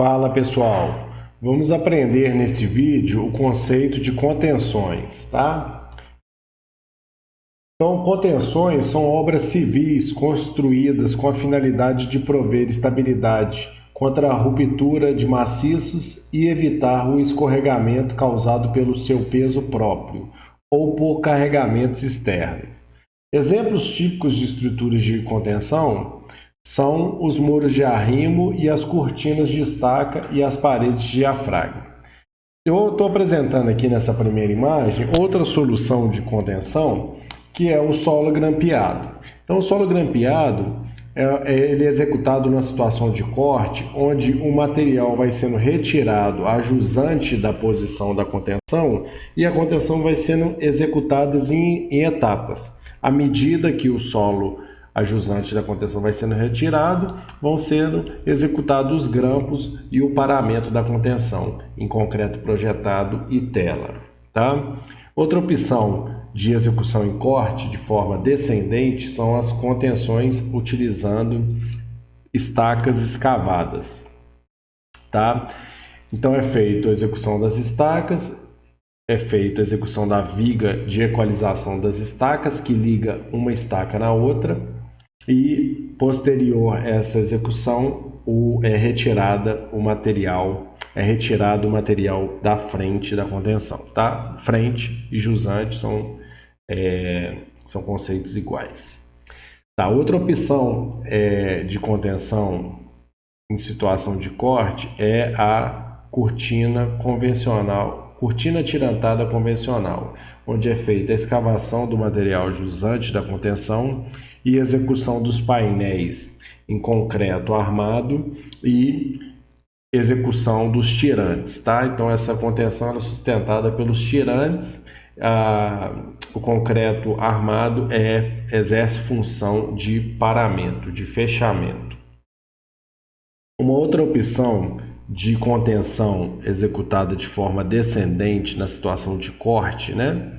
Fala pessoal, vamos aprender nesse vídeo o conceito de contenções, tá? Então, contenções são obras civis construídas com a finalidade de prover estabilidade contra a ruptura de maciços e evitar o escorregamento causado pelo seu peso próprio ou por carregamentos externos. Exemplos típicos de estruturas de contenção são os muros de arrimo e as cortinas de estaca e as paredes de diafragma. Eu estou apresentando aqui nessa primeira imagem outra solução de contenção, que é o solo grampeado. Então, o solo grampeado ele é executado numa situação de corte, onde o material vai sendo retirado a jusante da posição da contenção e a contenção vai sendo executada em etapas. À medida que o solo a jusante da contenção vai sendo retirado, vão sendo executados os grampos e o paramento da contenção, em concreto projetado e tela. Tá? Outra opção de execução em corte de forma descendente são as contenções utilizando estacas escavadas. Tá? Então é feita a execução das estacas, é feita a execução da viga de equalização das estacas, que liga uma estaca na outra, e posterior a essa execução é retirado o material da frente da contenção, tá? Frente e jusante são conceitos iguais. Tá? Outra opção de contenção em situação de corte é a cortina convencional, cortina atirantada convencional, onde é feita a escavação do material jusante da contenção e execução dos painéis em concreto armado e execução dos tirantes, tá? Então essa contenção é sustentada pelos tirantes. O concreto armado exerce função de paramento, de fechamento. Uma outra opção de contenção executada de forma descendente na situação de corte, né?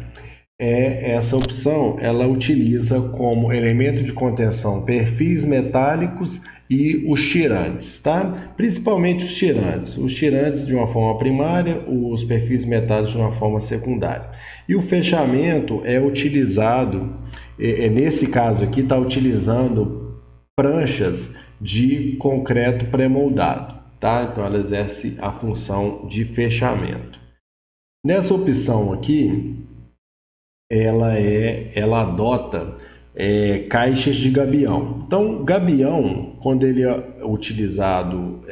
Essa opção, ela utiliza como elemento de contenção perfis metálicos e os tirantes, tá? Principalmente os tirantes de uma forma primária, os perfis metálicos de uma forma secundária. E o fechamento é utilizado, nesse caso aqui, está utilizando pranchas de concreto pré-moldado, tá? Então ela exerce a função de fechamento. Nessa opção aqui, ela adota caixas de gabião. Então, gabião, quando ele é utilizado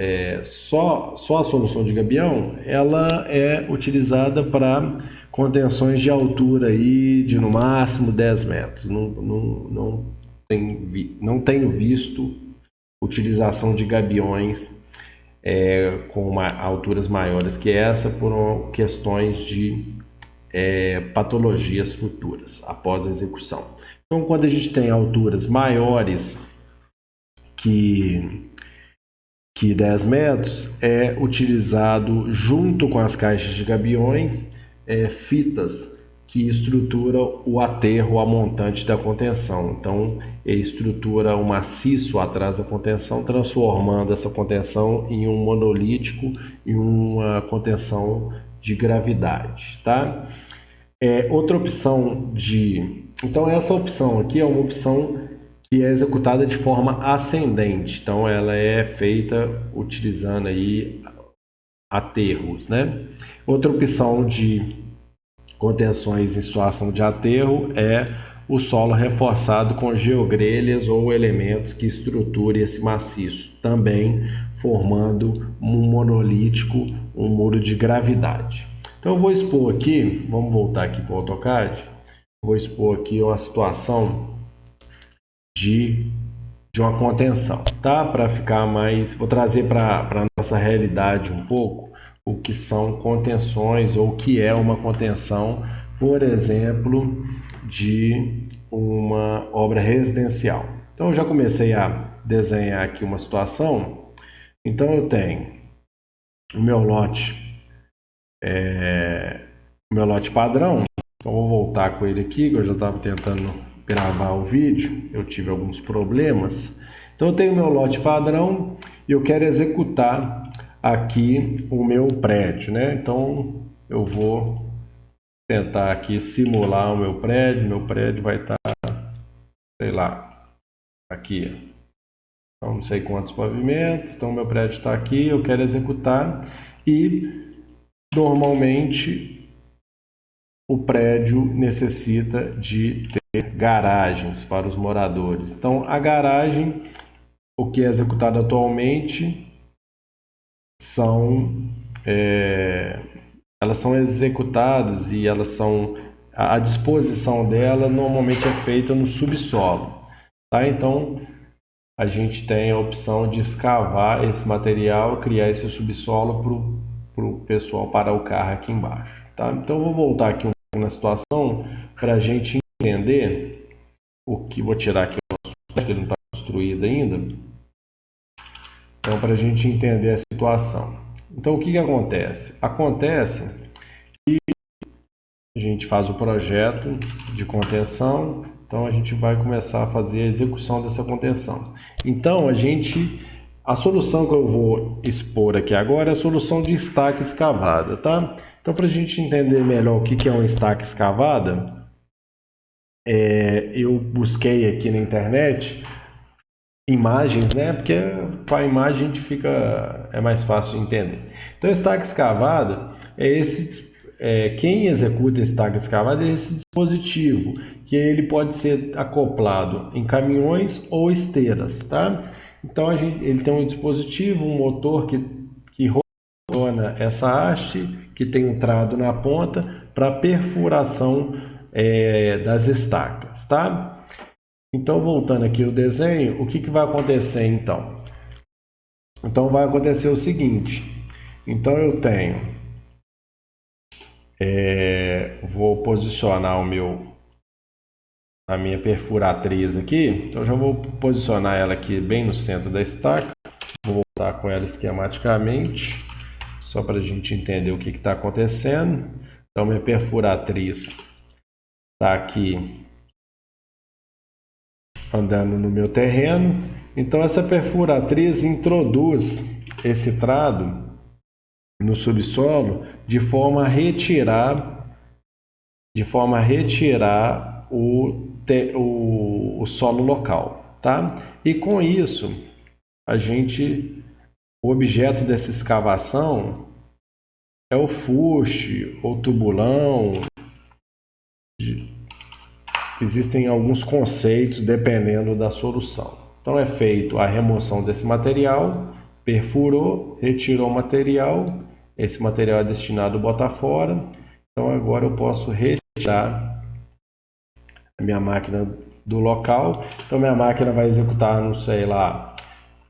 só a solução de gabião, ela é utilizada para contenções de altura aí de no máximo 10 metros. Não tenho visto utilização de gabiões com alturas maiores que essa por questões de patologias futuras após a execução. Então, quando a gente tem alturas maiores que 10 metros, é utilizado junto com as caixas de gabiões fitas que estruturam o aterro, a montante da contenção. Então, estrutura o maciço atrás da contenção, transformando essa contenção em um monolítico e uma contenção de gravidade, tá? Outra opção então essa opção aqui é uma opção que é executada de forma ascendente. Então ela é feita utilizando aí aterros, né? Outra opção de contenções em situação de aterro é o solo reforçado com geogrelhas ou elementos que estruturem esse maciço, também formando um monolítico, um muro de gravidade. Então eu vou expor aqui, vamos voltar aqui para o AutoCAD, vou expor aqui uma situação de uma contenção, tá? Para ficar mais, vou trazer para a nossa realidade um pouco o que são contenções ou o que é uma contenção, por exemplo, de uma obra residencial. Então eu já comecei a desenhar aqui uma situação. Então eu tenho o meu lote padrão. Então vou voltar com ele aqui, que eu já estava tentando gravar o vídeo, eu tive alguns problemas. Então eu tenho meu lote padrão e eu quero executar aqui o meu prédio, né? Então eu vou tentar aqui simular o meu prédio vai estar, sei lá, aqui. Então, não sei quantos pavimentos, então meu prédio está aqui, eu quero executar e normalmente o prédio necessita de ter garagens para os moradores. Então, a garagem, o que é executado atualmente, elas são executadas e elas são, a disposição dela normalmente é feita no subsolo, tá? Então, a gente tem a opção de escavar esse material, criar esse subsolo para o pessoal parar o carro aqui embaixo, tá? Então, eu vou voltar aqui um pouco na situação para a gente entender o que vou tirar aqui, que ele não está construído ainda. Então, para a gente entender a situação. Então, o que acontece? Acontece que a gente faz o projeto de contenção, então a gente vai começar a fazer a execução dessa contenção. Então, a solução que eu vou expor aqui agora é a solução de estaca escavada, tá? Então, para a gente entender melhor o que é uma estaca escavada, eu busquei aqui na internet imagens, né? Porque com a imagem a gente é mais fácil de entender. Então, estaca escavada quem executa estaca escavada é esse dispositivo, que ele pode ser acoplado em caminhões ou esteiras, tá? Então ele tem um dispositivo, um motor que roda essa haste, que tem um trado na ponta para perfuração das estacas, tá? Então, voltando aqui ao desenho, o que vai acontecer então? Então, vai acontecer o seguinte. Então, eu tenho... vou posicionar a minha perfuratriz aqui. Então, já vou posicionar ela aqui bem no centro da estaca. Vou voltar com ela esquematicamente, só para a gente entender o que está acontecendo. Então, minha perfuratriz está aqui andando no meu terreno. Então, essa perfuratriz introduz esse trado no subsolo de forma a retirar o solo local, tá? E com isso, o objeto dessa escavação é o fuste ou tubulão. Existem alguns conceitos dependendo da solução. Então é feito a remoção desse material, perfurou, retirou o material, esse material é destinado a botar fora. Então agora eu posso retirar a minha máquina do local. Então minha máquina vai executar, não sei lá,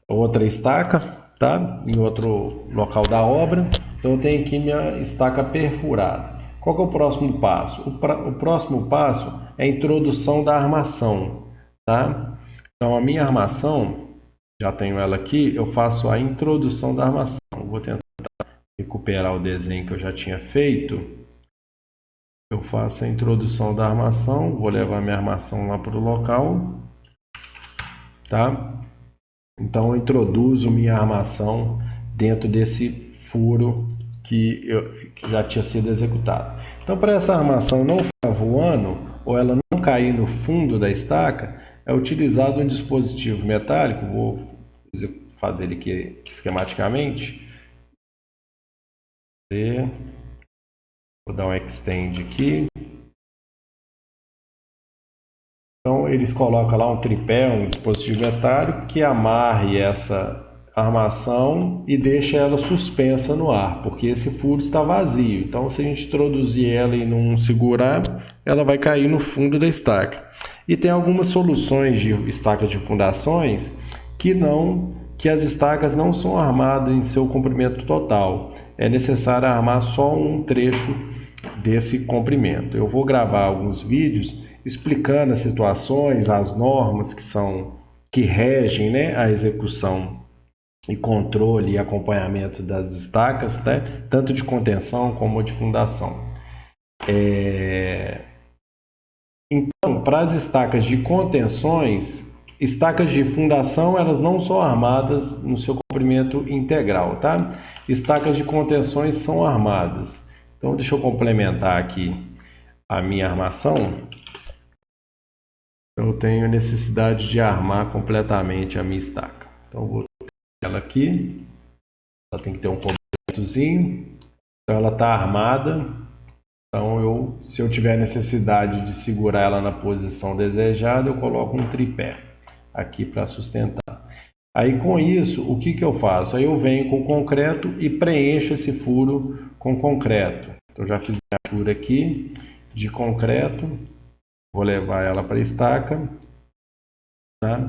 outra estaca, tá? Em outro local da obra. Então eu tenho aqui minha estaca perfurada. Qual que é o próximo passo? O próximo passo é a introdução da armação, tá? Então a minha armação, já tenho ela aqui, eu faço a introdução da armação. Vou tentar recuperar o desenho que eu já tinha feito. Eu faço a introdução da armação, vou levar minha armação lá para o local, tá? Então eu introduzo minha armação dentro desse furo que já tinha sido executado. Então, para essa armação não ficar voando ou ela não cair no fundo da estaca, é utilizado um dispositivo metálico. Vou fazer ele aqui esquematicamente. Vou dar um extend aqui. Então, eles colocam lá um tripé, um dispositivo metálico que amarre essa armação e deixa ela suspensa no ar, porque esse furo está vazio. Então, se a gente introduzir ela e não segurar, ela vai cair no fundo da estaca. E tem algumas soluções de estacas de fundações que as estacas não são armadas em seu comprimento total. É necessário armar só um trecho desse comprimento. Eu vou gravar alguns vídeos explicando as situações, as normas que regem, né, a execução e controle e acompanhamento das estacas, né, tanto de contenção como de fundação. Então, para as estacas de contenções, estacas de fundação, elas não são armadas no seu comprimento integral, tá? Estacas de contenções são armadas. Então, deixa eu complementar aqui a minha armação. Eu tenho necessidade de armar completamente a minha estaca. Então, eu vou ter ela aqui. Ela tem que ter um comprimentozinho. Então, ela está armada. Então, se eu tiver necessidade de segurar ela na posição desejada, eu coloco um tripé aqui para sustentar. Aí, com isso, o que eu faço? Aí eu venho com o concreto e preencho esse furo com concreto. Então, já fiz minha fura aqui de concreto. Vou levar ela para a estaca. Tá?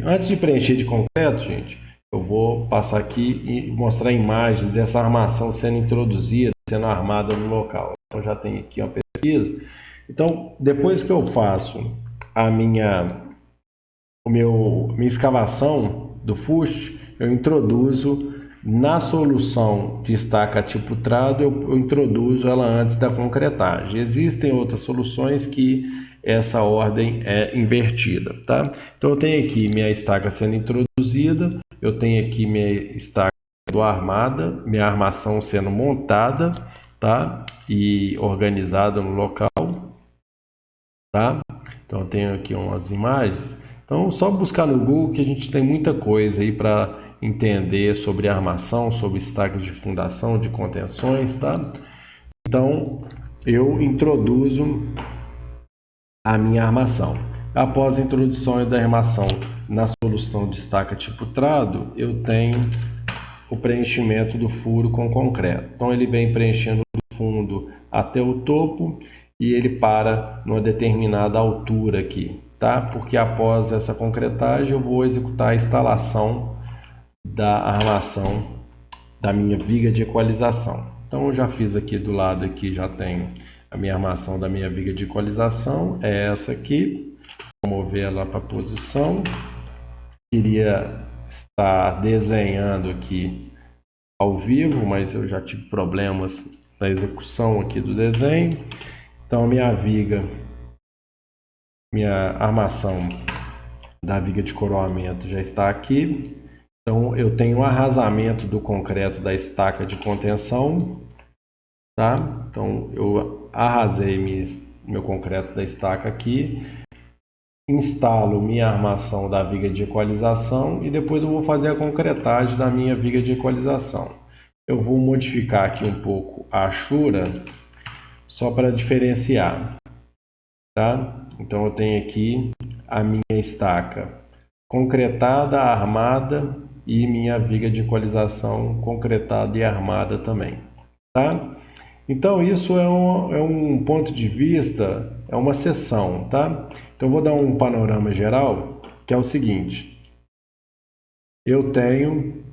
Antes de preencher de concreto, gente, eu vou passar aqui e mostrar imagens dessa armação sendo introduzida, sendo armada no local. Então já tem aqui uma pesquisa. Então, depois que eu faço a minha escavação do fuste, eu introduzo na solução de estaca tipo trado, eu introduzo ela antes da concretagem. Existem outras soluções que essa ordem é invertida, tá? Então eu tenho aqui minha estaca sendo introduzida, eu tenho aqui minha estaca sendo armada, minha armação sendo montada, tá? E organizada no local, tá? Então eu tenho aqui umas imagens. Então só buscar no Google que a gente tem muita coisa aí para entender sobre armação, sobre estacas de fundação, de contenções, tá? Então eu introduzo a minha armação. Após a introdução da armação na solução de estaca tipo trado, eu tenho o preenchimento do furo com concreto. Então ele vem preenchendo do fundo até o topo e ele para numa determinada altura aqui, tá? Porque após essa concretagem eu vou executar a instalação da armação da minha viga de equalização. Então eu já fiz aqui do lado aqui, já tenho a minha armação da minha viga de equalização, é essa aqui. Vou mover ela para a posição. Queria estar desenhando aqui ao vivo, mas eu já tive problemas na execução aqui do desenho. Então a minha viga, minha armação da viga de coroamento já está aqui. Então eu tenho o arrasamento do concreto da estaca de contenção, tá? Então eu arrasei meu concreto da estaca aqui, instalo minha armação da viga de equalização e depois eu vou fazer a concretagem da minha viga de equalização. Eu vou modificar aqui um pouco a achura só para diferenciar, tá? Então eu tenho aqui a minha estaca concretada, armada e minha viga de equalização concretada e armada também, tá? Então isso é um ponto de vista, é uma seção, tá? Então eu vou dar um panorama geral, que é o seguinte: eu tenho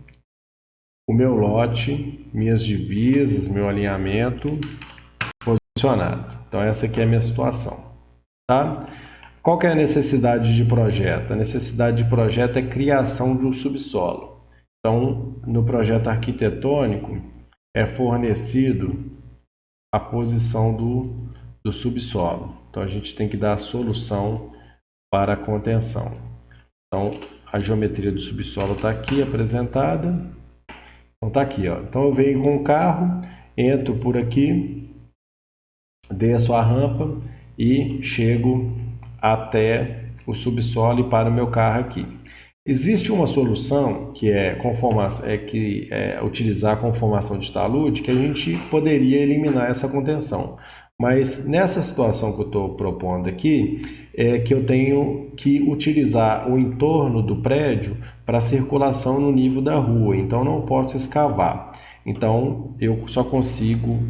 o meu lote, minhas divisas, meu alinhamento posicionado. Então essa aqui é a minha situação, tá? Qual que é a necessidade de projeto? A necessidade de projeto é criação de um subsolo. Então, no projeto arquitetônico, é fornecido a posição do subsolo. Então, a gente tem que dar a solução para a contenção. Então, a geometria do subsolo está aqui apresentada. Então, está aqui, ó. Então, eu venho com o carro, entro por aqui, desço a rampa e chego até o subsolo e para o meu carro aqui. Existe uma solução que é utilizar a conformação de talude, que a gente poderia eliminar essa contenção. Mas nessa situação que eu estou propondo aqui, é que eu tenho que utilizar o entorno do prédio para circulação no nível da rua, então não posso escavar. Então eu só consigo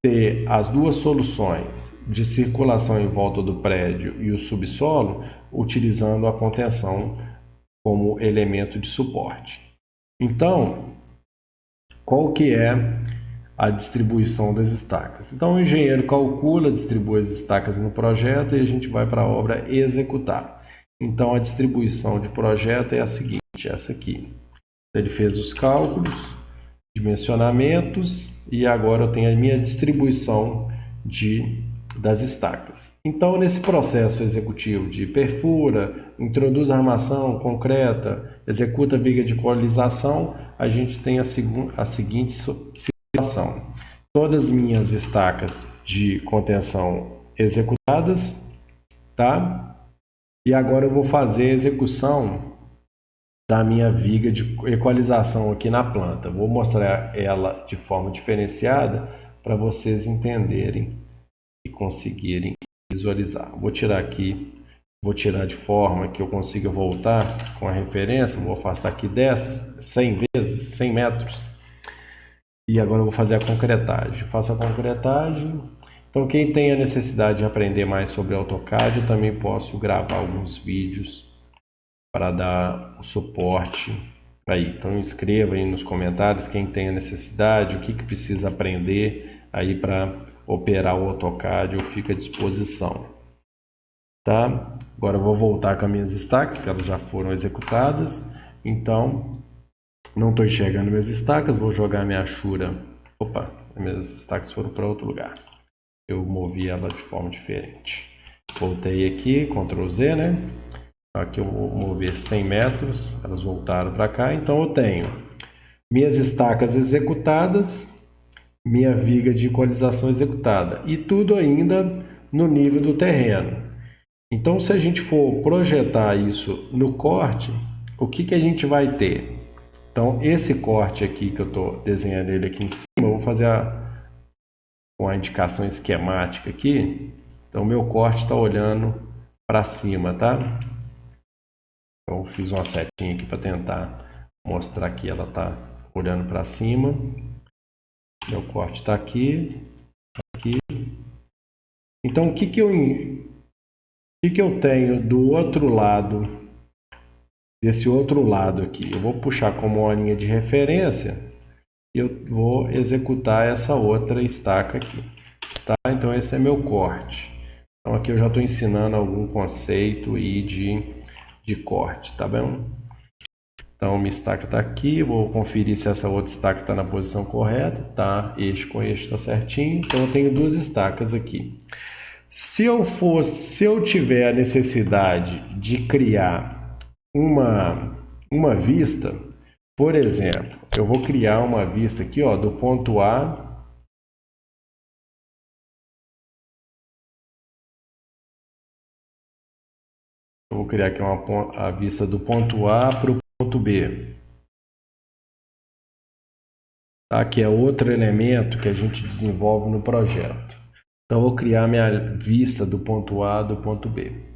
ter as duas soluções de circulação em volta do prédio e o subsolo, utilizando a contenção como elemento de suporte. Então, qual que é a distribuição das estacas? Então, o engenheiro calcula, distribui as estacas no projeto e a gente vai para a obra executar. Então, a distribuição de projeto é a seguinte, essa aqui. Ele fez os cálculos, dimensionamentos, e agora eu tenho a minha distribuição de das estacas. Então, nesse processo executivo de perfura, introduz a armação concreta, executa a viga de equalização, a gente tem a seguinte situação. Todas as minhas estacas de contenção executadas, tá? E agora eu vou fazer a execução da minha viga de equalização aqui na planta. Vou mostrar ela de forma diferenciada para vocês entenderem e conseguirem visualizar. Vou tirar aqui, vou tirar de forma que eu consiga voltar com a referência, vou afastar aqui 100 vezes, 100 metros. E agora eu vou fazer a concretagem. Faço a concretagem. Então, quem tem a necessidade de aprender mais sobre AutoCAD, eu também posso gravar alguns vídeos para dar o suporte aí. Então, escreva aí nos comentários quem tem a necessidade, o que precisa aprender aí para operar o AutoCAD, eu fico à disposição. Tá? Agora eu vou voltar com as minhas estacas, que elas já foram executadas. Então, não estou enxergando minhas estacas, vou jogar minha Ashura. Opa, minhas estacas foram para outro lugar. Eu movi ela de forma diferente. Voltei aqui, Ctrl Z, né? Aqui eu vou mover 100 metros, elas voltaram para cá. Então eu tenho minhas estacas executadas, minha viga de equalização executada. E tudo ainda no nível do terreno. Então, se a gente for projetar isso no corte, o que a gente vai ter? Então, esse corte aqui que eu estou desenhando ele aqui em cima, eu vou fazer com a indicação esquemática aqui. Então, o meu corte está olhando para cima, tá? Então, eu fiz uma setinha aqui para tentar mostrar que ela está olhando para cima. Meu corte está aqui, aqui. Então, o que eu tenho do outro lado, desse outro lado aqui? Eu vou puxar como uma linha de referência e eu vou executar essa outra estaca aqui, tá? Então, esse é meu corte. Então, aqui eu já estou ensinando algum conceito aí de corte, tá bom? Então, minha estaca está aqui, vou conferir se essa outra estaca está na posição correta, tá? Eixo com eixo está certinho, então eu tenho duas estacas aqui. Se eu tiver a necessidade de criar uma vista, por exemplo, eu vou criar uma vista aqui, ó, do ponto A eu vou criar aqui a vista do ponto A para o ponto B. Tá? Que é outro elemento que a gente desenvolve no projeto. Então, eu vou criar minha vista do ponto A do ponto B.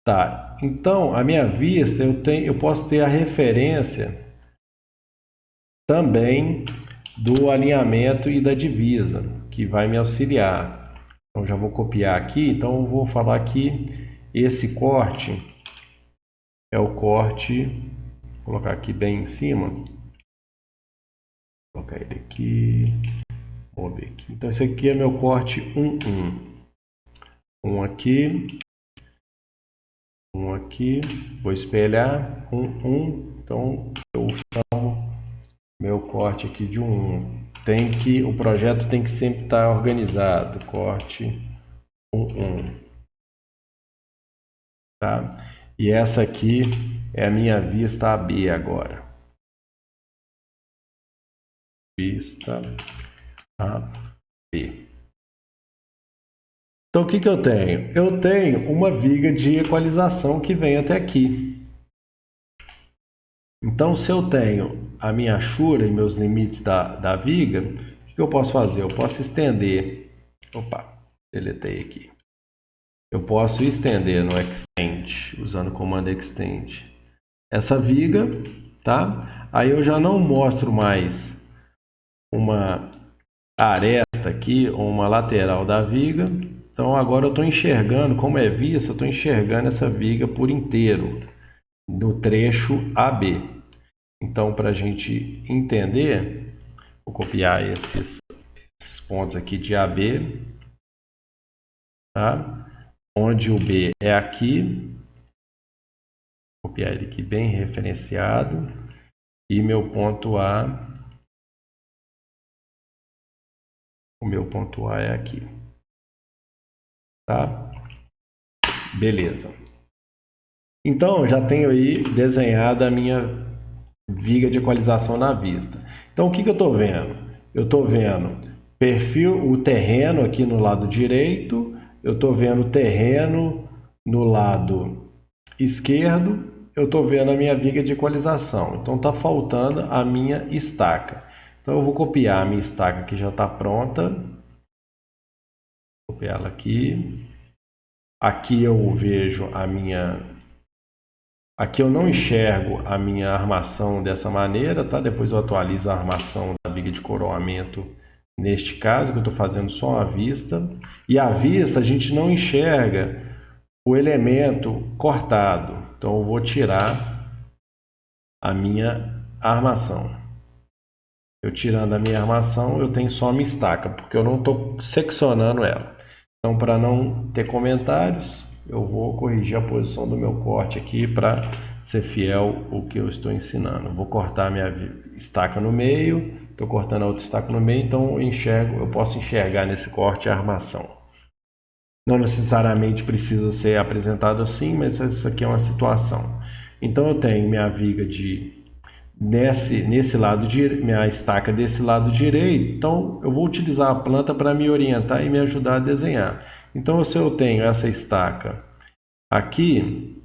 Tá, então, a minha vista, eu posso ter a referência também do alinhamento e da divisa, que vai me auxiliar. Então, já vou copiar aqui. Então, eu vou falar que esse corte é o corte, vou colocar aqui bem em cima. Vou colocar ele aqui. Vamos ver aqui. Então, esse aqui é meu corte 1, 1. Um aqui. Um aqui. Vou espelhar. 1, 1. Então, eu chamo meu corte aqui de 1, 1. O projeto tem que sempre estar organizado. Corte 1, 1. Tá? E essa aqui é a minha vista AB agora. Vista AB. Então, o que eu tenho? Eu tenho uma viga de equalização que vem até aqui. Então, se eu tenho a minha Ashura e meus limites da viga, o que eu posso fazer? Eu posso estender... Opa, deletei aqui. Eu posso estender no Extend, usando o comando Extend, essa viga, tá? Aí eu já não mostro mais uma aresta aqui, ou uma lateral da viga. Então agora eu estou enxergando, como é vista, eu estou enxergando essa viga por inteiro, do trecho AB. Então, para a gente entender, vou copiar esses pontos aqui de AB, tá? Onde o B é aqui, vou copiar ele aqui bem referenciado, e meu ponto A, o meu ponto A é aqui. tá? Beleza. Então, eu já tenho aí desenhada a minha viga de equalização na vista. Então, o que eu estou vendo? Eu estou vendo perfil, o terreno aqui no lado direito, eu estou vendo o terreno no lado esquerdo, eu estou vendo a minha viga de equalização. Então, está faltando a minha estaca. Então, eu vou copiar a minha estaca que já está pronta. Vou copiar ela aqui. Aqui eu vejo a minha... Aqui eu não enxergo a minha armação dessa maneira, tá? Depois eu atualizo a armação da viga de coroamento neste caso, que eu estou fazendo só a vista. E a vista a gente não enxerga o elemento cortado. Então eu vou tirar a minha armação. Eu tirando a minha armação, eu tenho só a minha estaca, porque eu não estou seccionando ela. Então, para não ter comentários, eu vou corrigir a posição do meu corte aqui para ser fiel ao que eu estou ensinando. Vou cortar a minha estaca no meio, estou cortando a outra estaca no meio, então eu posso enxergar nesse corte a armação. Não necessariamente precisa ser apresentado assim, mas essa aqui é uma situação. Então eu tenho minha viga nesse lado minha estaca desse lado direito, então eu vou utilizar a planta para me orientar e me ajudar a desenhar. Então, se eu tenho essa estaca aqui,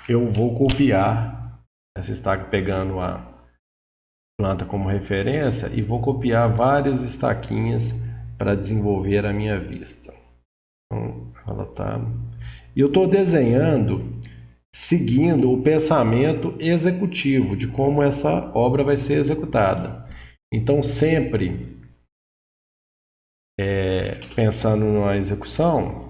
eu vou copiar essa estaca pegando a planta como referência e vou copiar várias estaquinhas para desenvolver a minha vista. Então, ela tá... E eu estou desenhando seguindo o pensamento executivo de como essa obra vai ser executada. Então, sempre pensando na execução,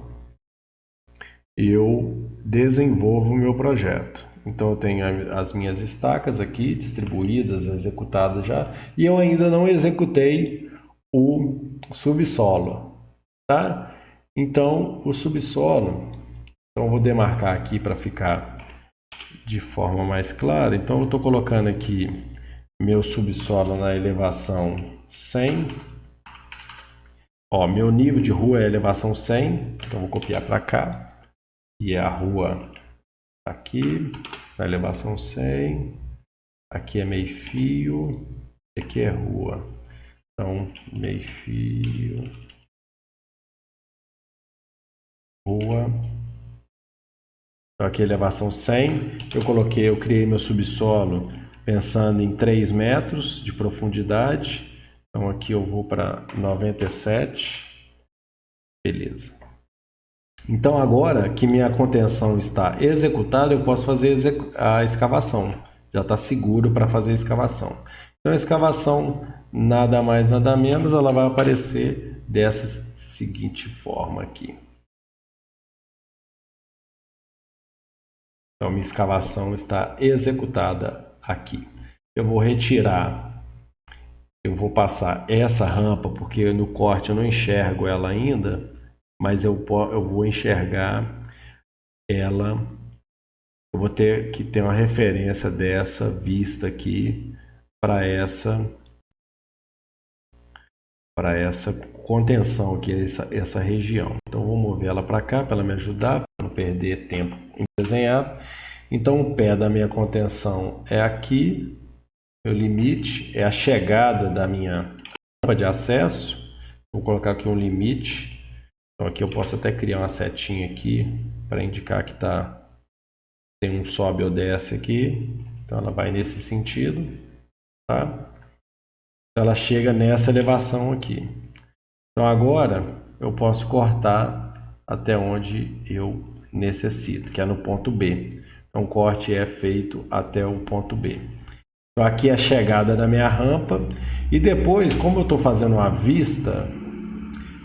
eu desenvolvo o meu projeto. Então, eu tenho as minhas estacas aqui distribuídas, executadas já, e eu ainda não executei o subsolo, tá? Então, o subsolo, então eu vou demarcar aqui para ficar de forma mais clara. Então eu estou colocando aqui meu subsolo na elevação 100. Ó, meu nível de rua é elevação 100, então vou copiar para cá. E a rua aqui, na elevação 100. Aqui é meio fio, aqui é rua. Então, meio fio, rua. Então aqui elevação 100, eu criei meu subsolo pensando em 3 metros de profundidade. Então aqui eu vou para 97. Beleza. Então agora que minha contenção está executada, eu posso fazer a escavação. Já está seguro para fazer a escavação. Então a escavação, nada mais nada menos, ela vai aparecer dessa seguinte forma aqui. Então, minha escavação está executada aqui. Eu vou retirar, eu vou passar essa rampa, porque no corte eu não enxergo ela ainda, mas eu vou enxergar ela. Eu vou ter que ter uma referência dessa vista aqui para essa contenção aqui, essa região. Então, eu vou mover ela para cá para ela me ajudar, para não perder tempo em desenhar. Então, o pé da minha contenção é aqui, meu limite é a chegada da minha rampa de acesso. Vou colocar aqui um limite. Então, aqui eu posso até criar uma setinha aqui para indicar que tem um sobe ou desce aqui. Então, ela vai nesse sentido, tá? Então, ela chega nessa elevação aqui. Então, agora eu posso cortar até onde eu necessito, que é no ponto B. Então, o corte é feito até o ponto B. Então, aqui é a chegada da minha rampa. E depois, como eu estou fazendo uma vista,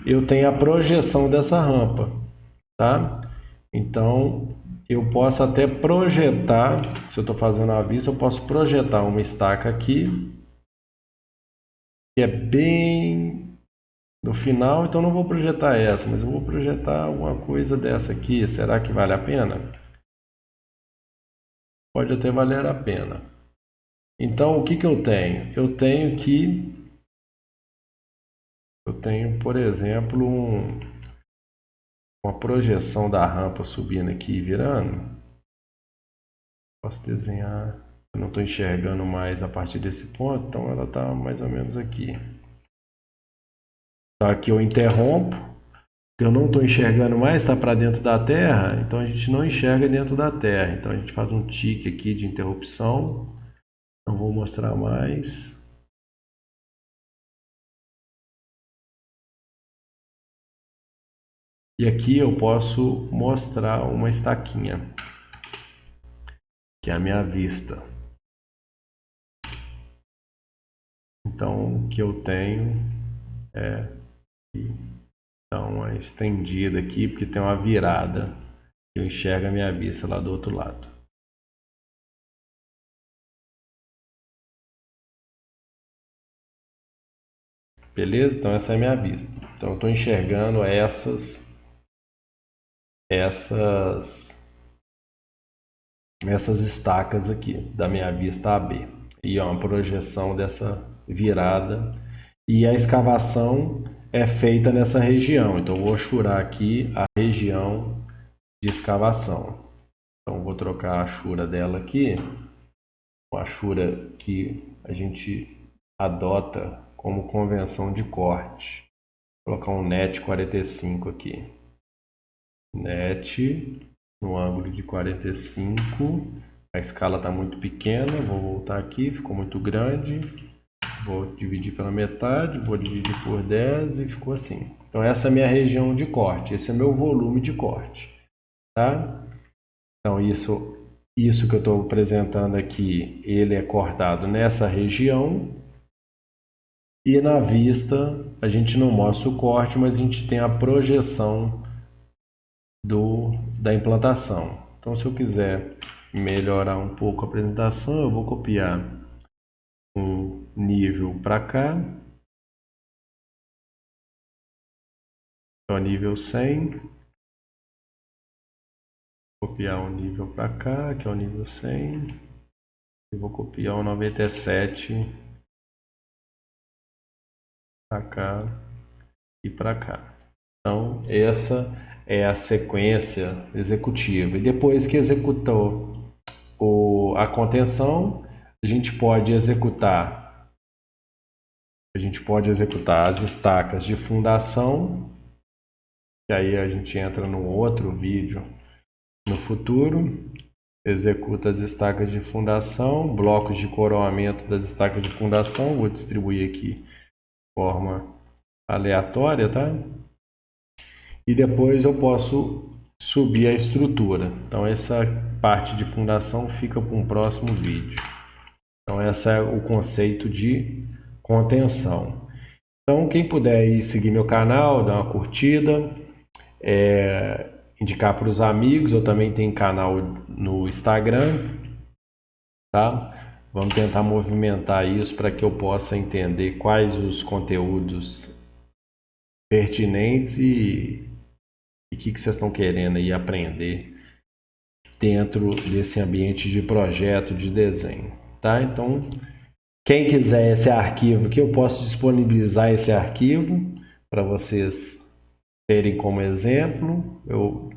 eu tenho a projeção dessa rampa, tá? Então, eu posso até projetar, se eu estou fazendo a vista, eu posso projetar uma estaca aqui, que é bem no final, então não vou projetar essa, mas eu vou projetar alguma coisa dessa aqui. Será que vale a pena? Pode até valer a pena. Então, o que eu tenho? Eu tenho, por exemplo, com a projeção da rampa subindo aqui e virando, posso desenhar, eu não estou enxergando mais a partir desse ponto, então ela está mais ou menos aqui. Então aqui eu interrompo, porque eu não estou enxergando mais, está para dentro da terra, então a gente não enxerga dentro da terra. Então a gente faz um tique aqui de interrupção, não vou mostrar mais. E aqui eu posso mostrar uma estaquinha, que é a minha vista. Então o que eu tenho é dar uma estendida aqui, porque tem uma virada. Eu enxergo a minha vista lá do outro lado. Beleza? Então essa é a minha vista. Então eu estou enxergando essas estacas aqui da minha vista AB. E é uma projeção dessa virada. E a escavação é feita nessa região. Então eu vou churar aqui a região de escavação. Então vou trocar a chura dela aqui, a chura que a gente adota como convenção de corte. Vou colocar um net 45 aqui. Net no ângulo de 45. A escala está muito pequena, vou voltar aqui, ficou muito grande. Vou dividir pela metade, vou dividir por 10 e ficou assim. Então essa é a minha região de corte, esse é meu volume de corte, tá? Então isso que eu estou apresentando aqui, ele é cortado nessa região. E na vista a gente não mostra o corte, mas a gente tem a projeção da implantação. Então se eu quiser melhorar um pouco a apresentação, eu vou copiar um nível para cá, então nível 100, copiar um nível para cá, que é o nível 100, e vou copiar o 97 para cá e para cá. Então essa é a sequência executiva. E depois que executou a contenção, a gente pode executar as estacas de fundação, que aí a gente entra num outro vídeo no futuro. Executa as estacas de fundação, blocos de coroamento das estacas de fundação, vou distribuir aqui de forma aleatória, tá? E depois eu posso subir a estrutura. Então essa parte de fundação fica para um próximo vídeo. Então esse é o conceito de contenção. Então quem puder ir seguir meu canal, dar uma curtida, indicar para os amigos, eu também tenho canal no Instagram, tá? Vamos tentar movimentar isso para que eu possa entender quais os conteúdos pertinentes e o que vocês estão querendo aí aprender dentro desse ambiente de projeto, de desenho, tá? Então, quem quiser esse arquivo aqui, eu posso disponibilizar esse arquivo para vocês terem como exemplo. Eu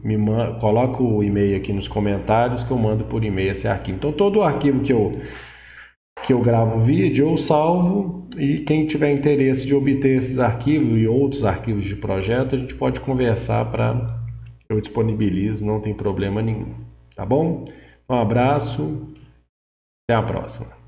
coloco o e-mail aqui nos comentários que eu mando por e-mail esse arquivo. Então, todo o arquivo que eu gravo vídeo, eu salvo, e quem tiver interesse de obter esses arquivos e outros arquivos de projeto, a gente pode conversar para eu disponibilizo, não tem problema nenhum, tá bom? Um abraço, até a próxima.